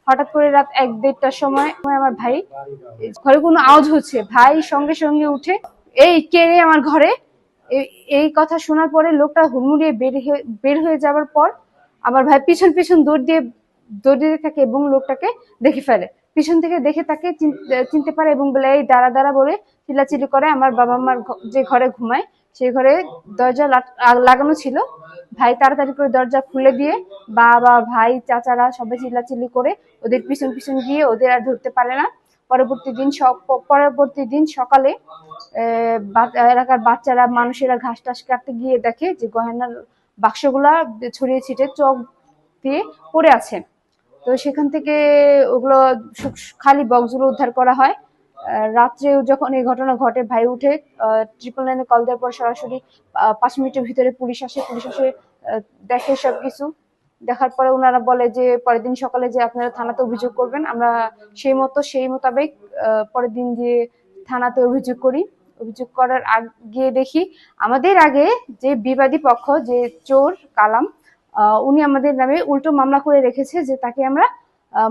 হঠাৎ করে রাত 1-1:30টার সময় আমার ভাই ঘরে কোনো আওয়াজ হচ্ছে, ভাই সঙ্গে সঙ্গে উঠে এই কে রে আমার ঘরে, এই কথা শোনার পরে লোকটা হুড়মুড়িয়ে বের হয়ে যাওয়ার পর আমার ভাই পিছন পিছন দৌড় দিতে থাকে এবং লোকটাকে দেখে ফেলে। পিছন থেকে দেখে তাকে চিনতে পারে এবং বলে এই দাঁড়া দাঁড়া বলে চিল্লাচিল্লি করে। আমার বাবা মার যে ঘরে ঘুমায় সেই ঘরে দরজা লাগানো ছিল। ভাই তাড়াতাড়ি করে দরজা খুলে দিয়ে বাবা ভাই চাচারা সবাই চিল্লাচিল্লি করে ওদের পিছন পিছন গিয়ে ওদের আর ধরতে পারে না। পরবর্তী দিন সকালে এলাকার বাচ্চারা মানুষেরা ঘাস টাস কাটতে গিয়ে দেখে যে গয়নার বাক্সগুলা ছড়িয়ে ছিটে চোখ দিয়ে পড়ে আছে। তো সেখান থেকে ওগুলো খালি বক্সগুলো উদ্ধার করা হয়। রাত্রে যখন এই ঘটনা ঘটে ভাই উঠে 999 কল দেওয়ার পর সরাসরি 5 মিনিটের ভিতরে পুলিশ আসে দেখে সবকিছু। দেখার পরে ওনারা বলে যে পরের দিন সকালে যে আপনারা থানাতে অভিযোগ করবেন। আমরা সেই মোতাবেক পরের দিন যে থানাতে অভিযোগ করি। অভিযোগ করার আগে দেখি আমাদের আগে যে বিবাদী পক্ষ যে চোর কালাম উনি আমাদের নামে উল্টো মামলা করে রেখেছে যে তাকে আমরা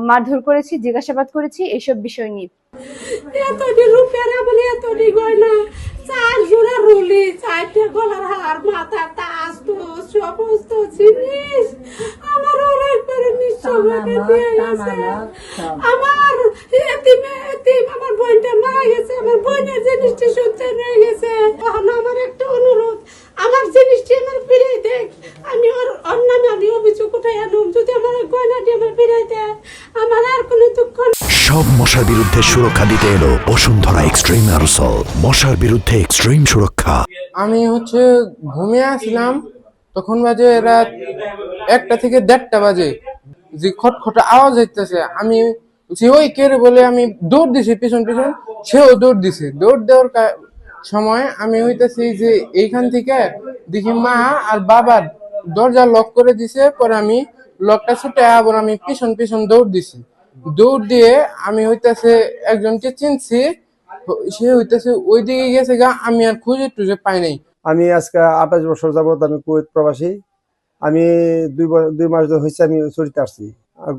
মারধর করেছি, জিজ্ঞাসাবাদ করেছি এইসব বিষয় নিয়ে। এতটি রূপেরা বলে এতটি গয়না, 4 জোড়া রুলি, 4টে গলার হার, মাথা তাজ তো সমস্ত জিনিস আমার অনেক করে নিঃস্বভাবে দিয়ে গেছে। আমার আমার বোনটা মারা গেছে, আমার বোনের জিনিসটি সত্যি রয়ে গেছে। এখন আমার একটা অনুরোধ, আমার জিনিসটি আমার ফিরিয়ে দেখ। আমি ওর নামে আমি অভিযোগ উঠাই আনুম, যদি আমার গয়নাটি আমার ফিরিয়ে দেয় আমার আর কোনো দুঃখ। সব মশার বিরুদ্ধে সুরক্ষা দিতে এলো বসুন্ধরা এক্সট্রিম অ্যারোসল, মশার বিরুদ্ধে এক্সট্রিম সুরক্ষা। আমি ঘুমিয়ে আসলাম, তখন বাজে রাত 1টা থেকে 1:30টা বাজে, যে খটখটা আওয়াজ হইতেছে। আমি ওই কে রে বলে আমি দৌড় দিছি পিছন পিছন, সেও দৌড় দিছে। দৌড় দেওয়ার সময় আমি হইতেছি যে এইখান থেকে দেখি মা আর বাবার দরজা লক করে দিছে। পরে আমি লকটা ছুটে আবার আমি পিছন পিছন দৌড় দিছি। দৌড় দিয়ে আমি একজনকে চিনছি, সে ওই দিকে গেছে গা। আমি আর খুঁজে টুজে পাই নাই। আমি আজকে 28 বছর যাবত আমি কুয়েত প্রবাসী। আমি 2 মাস হয়েছে আমি ছুটিতে আসছি।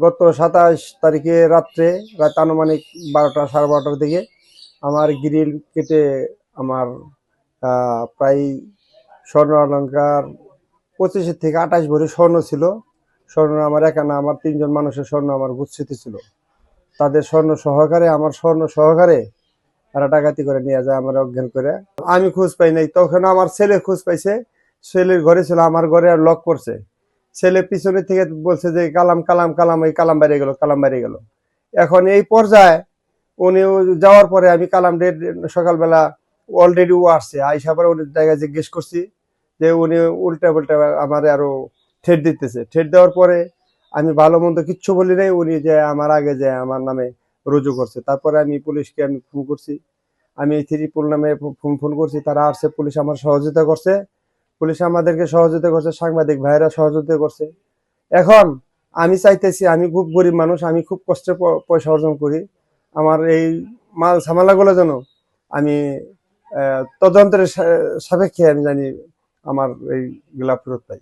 গত 27 তারিখে রাত আনুমানিক 12টা সাড়ে 12টার দিকে আমার গ্রিল কেটে আমার প্রায় স্বর্ণ অলঙ্কার 25 থেকে 28 ভরি স্বর্ণ ছিল। স্বর্ণ আমার একা না, আমার 3 জন মানুষের স্বর্ণ আমার গুচ্ছিত ছিল। তাদের স্বর্ণ সহকারে তারা ডাকাতি করে নিয়ে যায় আমার অজ্ঞান করে। আমি খোঁজ পাই নাই, তখন আমার ছেলে খোঁজ পাইছে। ছেলের ঘরে ছিল, আমার ঘরে আর লক করছে। ছেলে পিছনে থেকে বলছে যে কালাম কালাম কালাম, এই কালাম বাইরে গেল। এখন এই পর্যায়ে উনি যাওয়ার পরে আমি কালাম সকালবেলা অলরেডি ও আসছে, আইসা পরে উনি জায়গায় জিজ্ঞেস করছি যে উনি উল্টা আমার আরো ঠেট দিতেছে। ঠেট দেওয়ার পরে আমি ভালো মন্দ কিচ্ছু বলি নাই। উনি যে আমার আগে যে আমার নামে রুজু করছে। তারপরে আমি পুলিশকে আমি ফোন করছি, আমি 3 নামে ফোন করছি। তারা আসছে, পুলিশ আমার সহযোগিতা করছে, পুলিশ আমাদেরকে সহযোগিতা করছে, সাংবাদিক ভাইরা সহযোগিতা করছে। এখন আমি চাইতেছি, আমি খুব গরিব মানুষ, আমি খুব কষ্টে পয়সা অর্জন করি। আমার এই মাল ঝামেলাগুলো যেন আমি তদন্তের সাপেক্ষে আমি জানি আমার এইগুলা ফেরত পাই।